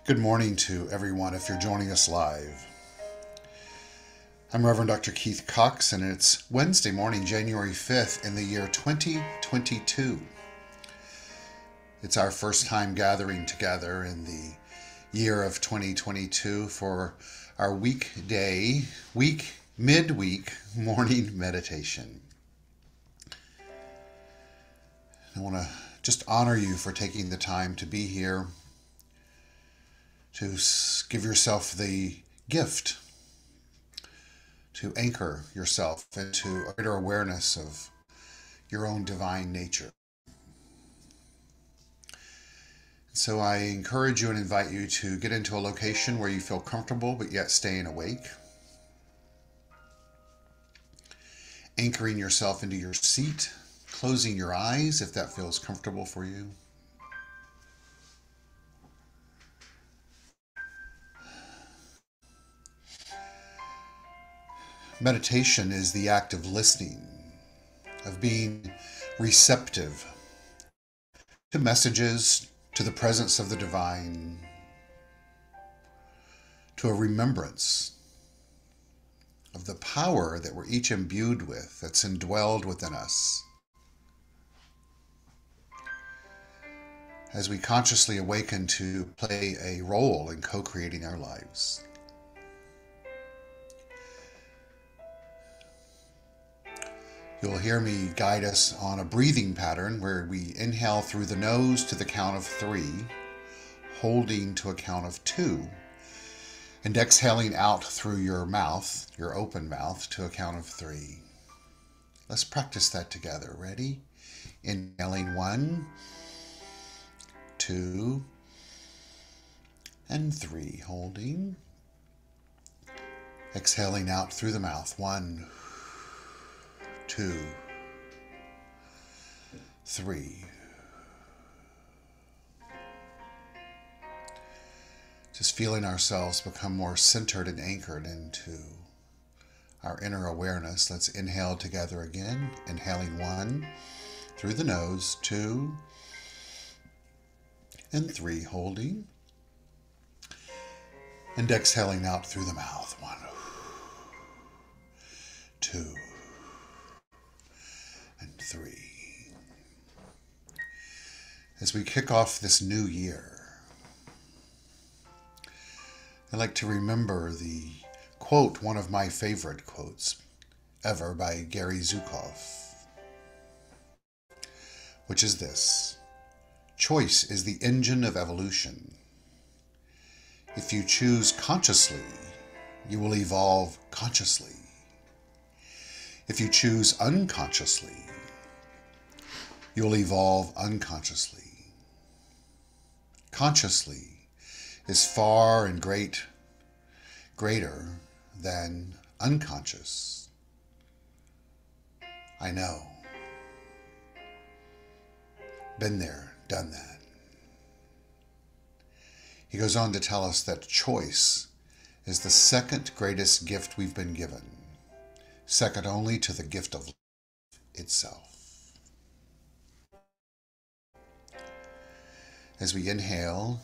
Good morning to everyone if you're joining us live. I'm Reverend Dr. Keith Cox, and it's Wednesday morning, January 5th in the year 2022. It's our first time gathering together in the year of 2022 for our midweek morning meditation. I want to just honor you for taking the time to be here, to give yourself the gift to anchor yourself into a greater awareness of your own divine nature. So I encourage you and invite you to get into a location where you feel comfortable but yet staying awake. Anchoring yourself into your seat, closing your eyes if that feels comfortable for you. Meditation is the act of listening, of being receptive to messages, to the presence of the divine, to a remembrance of the power that we're each imbued with, that's indwelled within us. As we consciously awaken to play a role in co-creating our lives. You'll hear me guide us on a breathing pattern where we inhale through the nose to the count of 3, holding to a count of 2, and exhaling out through your mouth, your open mouth, to a count of 3. Let's practice that together. Ready? Inhaling 1, 2, and 3. Holding. Exhaling out through the mouth. 1, 2, 3. Just feeling ourselves become more centered and anchored into our inner awareness. Let's inhale together again. Inhaling 1 through the nose, 2, and 3. Holding. And exhaling out through the mouth. 1, 2, and 3. As we kick off this new year, I like to remember the quote, one of my favorite quotes ever by Gary Zukav, which is this: choice is the engine of evolution. If you choose consciously, you will evolve consciously. If you choose unconsciously, you'll evolve unconsciously. Consciously is far and greater than unconscious. I know. Been there, done that. He goes on to tell us that choice is the second greatest gift we've been given, second only to the gift of life itself. As we inhale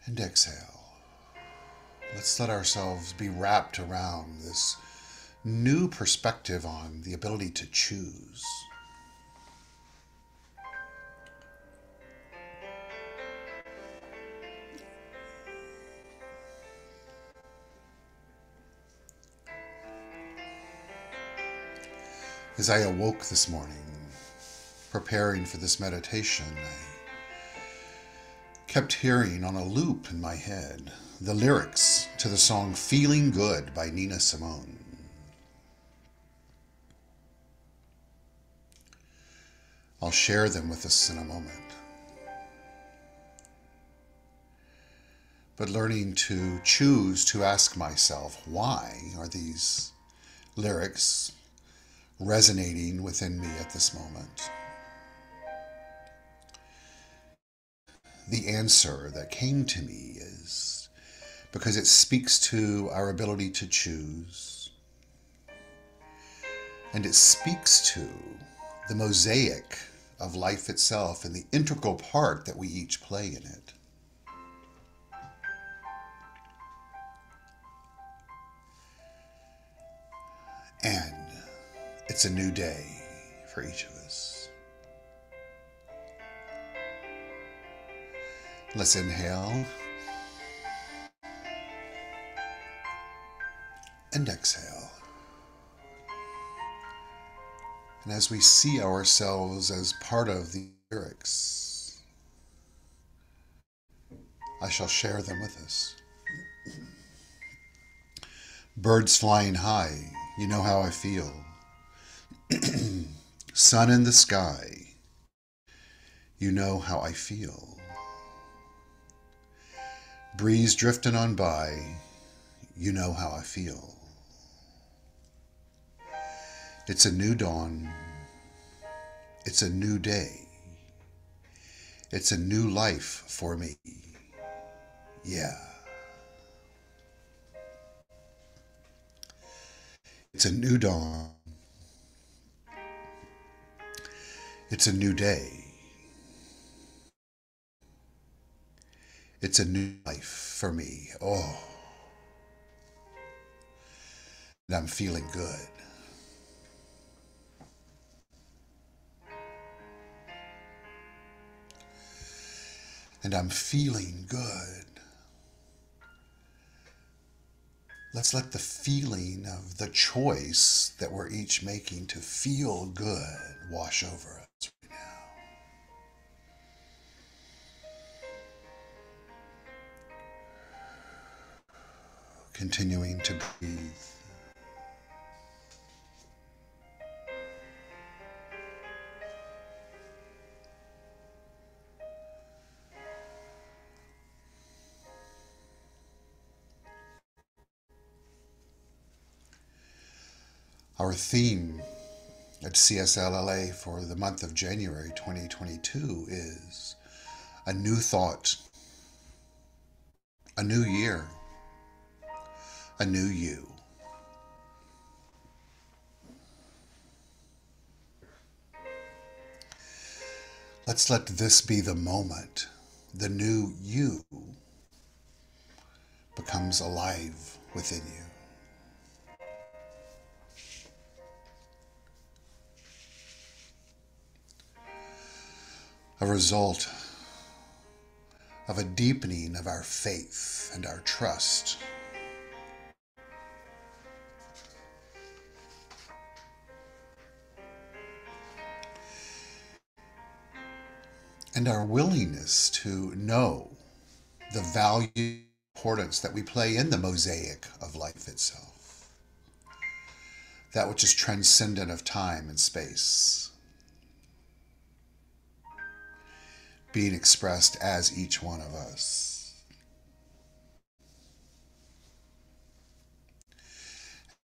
and exhale, let's let ourselves be wrapped around this new perspective on the ability to choose. As I awoke this morning, preparing for this meditation, I kept hearing on a loop in my head the lyrics to the song Feeling Good by Nina Simone. I'll share them with us in a moment. But learning to choose to ask myself, why are these lyrics resonating within me at this moment? The answer that came to me is because it speaks to our ability to choose, and it speaks to the mosaic of life itself and the integral part that we each play in it. And it's a new day for each of us. Let's inhale and exhale. And as we see ourselves as part of the lyrics, I shall share them with us. Birds flying high, you know how I feel. Sun in the sky, you know how I feel. Breeze drifting on by, you know how I feel. It's a new dawn. It's a new day. It's a new life for me. Yeah. It's a new dawn. It's a new day. It's a new life for me. Oh. And I'm feeling good. And I'm feeling good. Let's let the feeling of the choice that we're each making to feel good wash over us right now. Continuing to breathe. Our theme at CSL-LA for the month of January 2022 is a new thought, a new year, a new you. Let's let this be the moment the new you becomes alive within you. A result of a deepening of our faith and our trust. And our willingness to know the value and importance that we play in the mosaic of life itself. That which is transcendent of time and space. Being expressed as each one of us.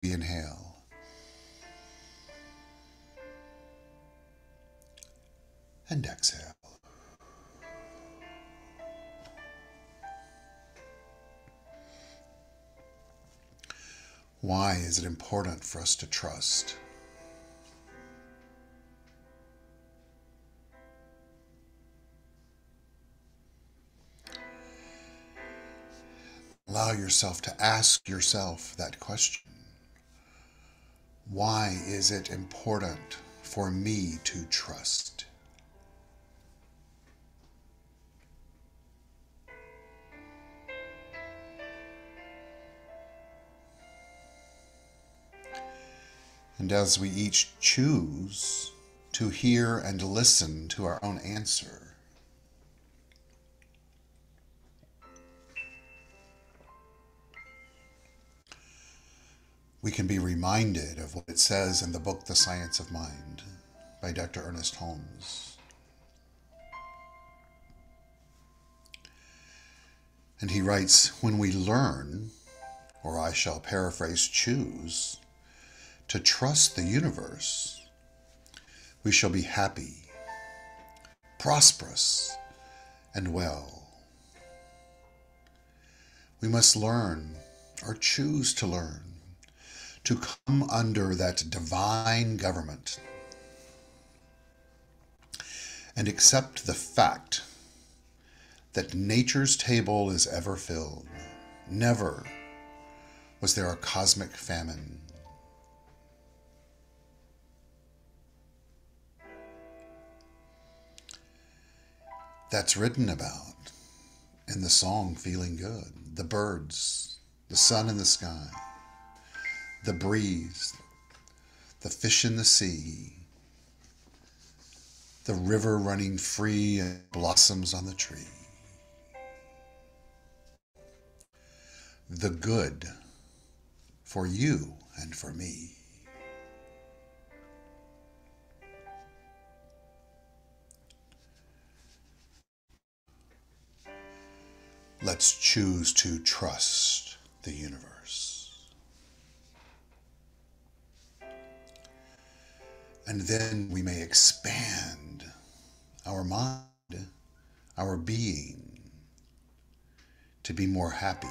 We inhale. And exhale. Why is it important for us to trust? Allow yourself to ask yourself that question. Why is it important for me to trust? And as we each choose to hear and listen to our own answer, we can be reminded of what it says in the book, The Science of Mind, by Dr. Ernest Holmes. And he writes, when we learn, or I shall paraphrase, choose, to trust the universe, we shall be happy, prosperous, and well. We must learn, or choose to learn, to come under that divine government, and accept the fact that nature's table is ever filled. Never was there a cosmic famine. That's written about in the song Feeling Good. The birds, the sun in the sky, the breeze, the fish in the sea, the river running free and blossoms on the tree. The good for you and for me. Let's choose to trust the universe. And then we may expand our mind, our being, to be more happy,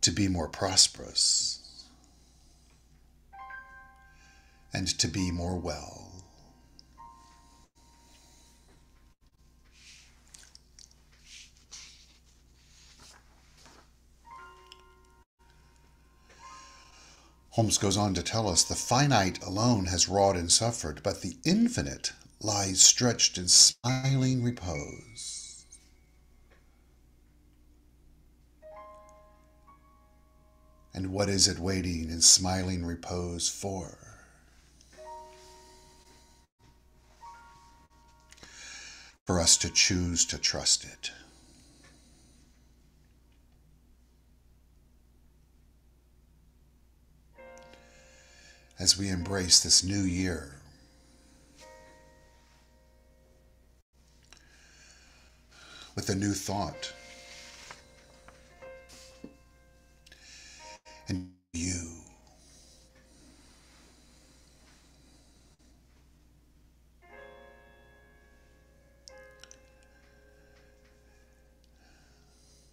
to be more prosperous, and to be more well. Holmes goes on to tell us the finite alone has wrought and suffered, but the infinite lies stretched in smiling repose. And what is it waiting in smiling repose for? For us to choose to trust it. As we embrace this new year, with a new thought, and you.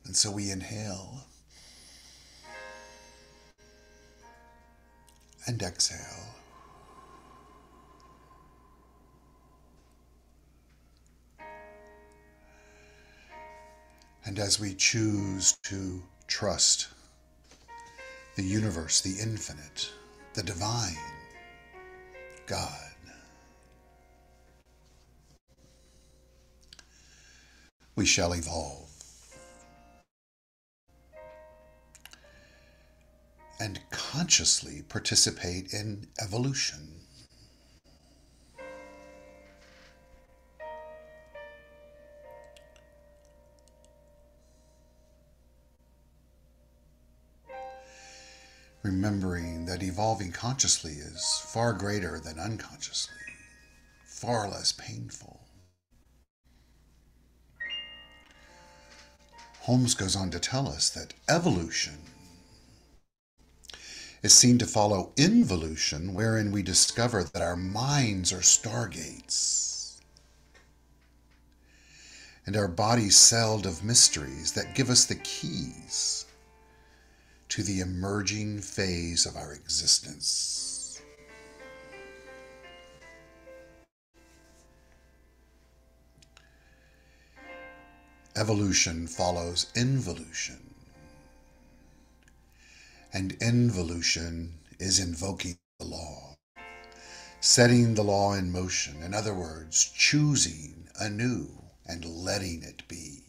And so we inhale and exhale. And as we choose to trust the universe, the infinite, the divine, God, we shall evolve and consciously participate in evolution. Remembering that evolving consciously is far greater than unconsciously, far less painful. Holmes goes on to tell us that evolution is seen to follow involution, wherein we discover that our minds are stargates and our bodies celled of mysteries that give us the keys to the emerging phase of our existence. Evolution follows involution, and involution is invoking the law, setting the law in motion. In other words, choosing anew and letting it be.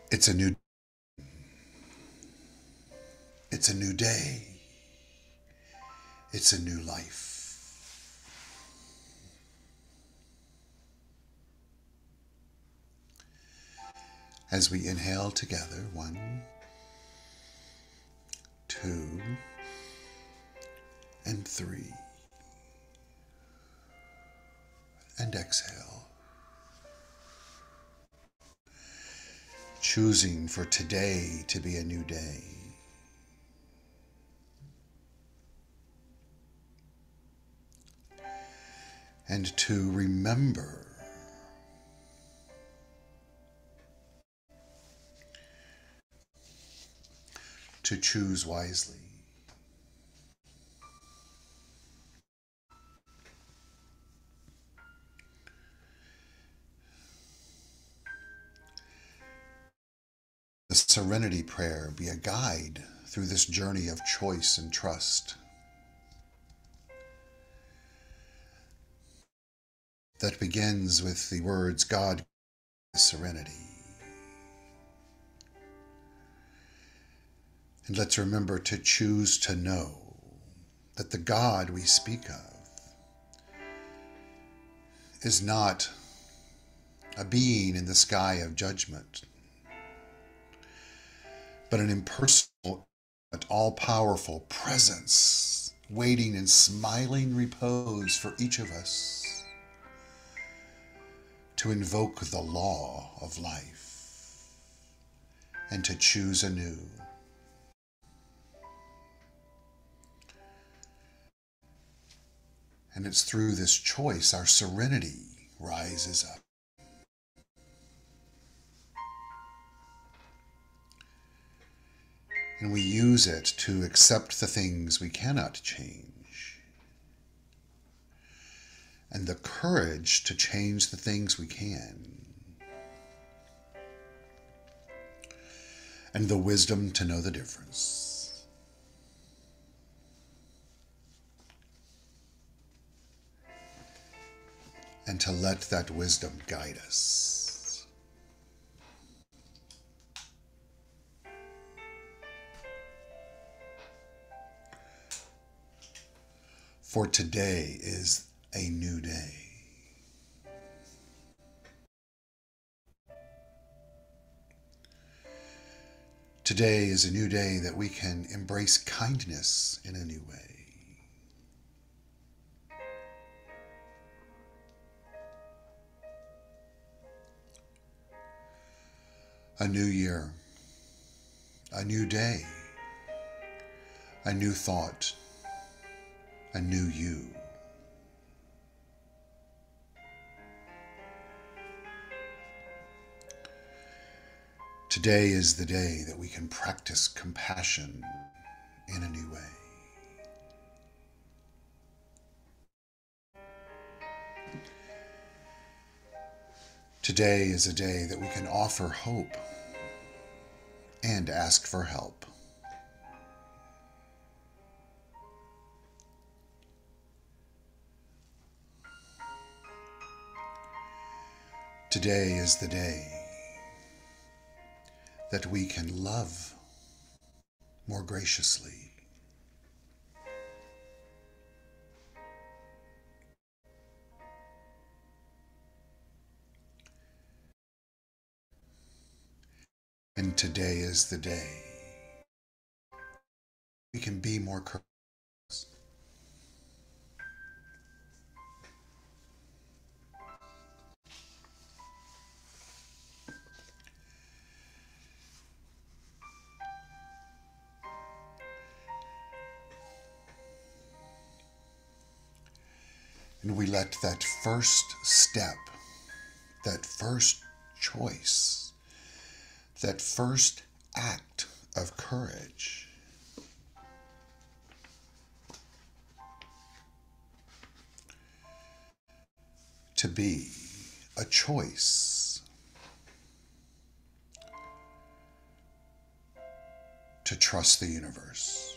It's a new day. It's a new life. As we inhale together, 1, 2, and 3, and exhale. Choosing for today to be a new day. and to remember to choose wisely. The Serenity Prayer be a guide through this journey of choice and trust that begins with the words, God gives serenity. And let's remember to choose to know that the God we speak of is not a being in the sky of judgment, but an impersonal, but all-powerful presence waiting in smiling repose for each of us to invoke the law of life and to choose anew. And it's through this choice our serenity rises up. And we use it to accept the things we cannot change, and the courage to change the things we can, and the wisdom to know the difference. And to let that wisdom guide us. For today is a new day. Today is a new day that we can embrace kindness in a new way. A new year, a new day, a new thought, a new you. Today is the day that we can practice compassion in a new way. Today is a day that we can offer hope and ask for help. Today is the day that we can love more graciously. And today is the day we can be more courageous. And we let that first step, that first choice, that first act of courage to be a choice to trust the universe.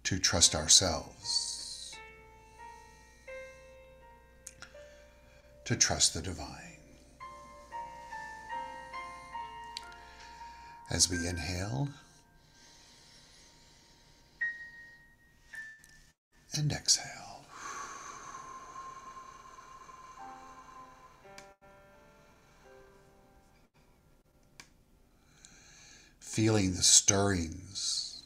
To trust ourselves, to trust the divine. As we inhale and exhale. Feeling the stirrings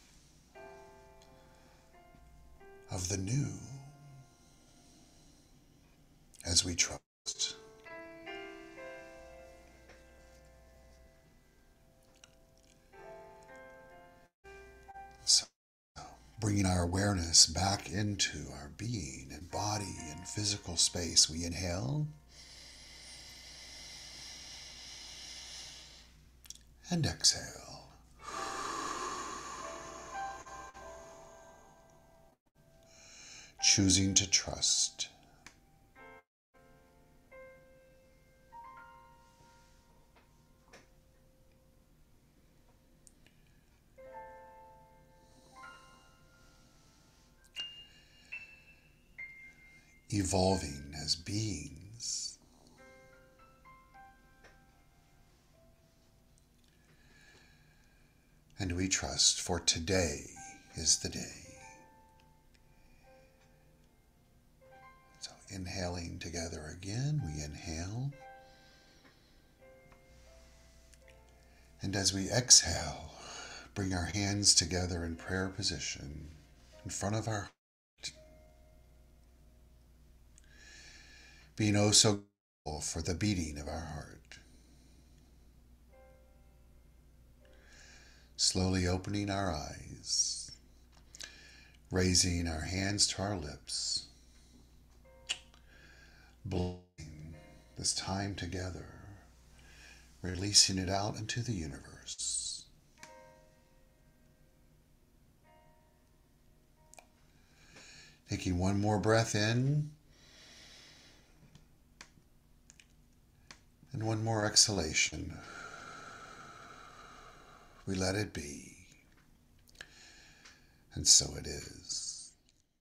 of the new as we trust. So bringing our awareness back into our being and body and physical space. We inhale and exhale. Choosing to trust. Evolving as beings. And we trust, for today is the day. So inhaling together again, we inhale. And as we exhale, bring our hands together in prayer position in front of our heart. Being oh so grateful for the beating of our heart. Slowly opening our eyes, raising our hands to our lips, blowing this time together, releasing it out into the universe. Taking one more breath in, and one more exhalation. We let it be. And so it is.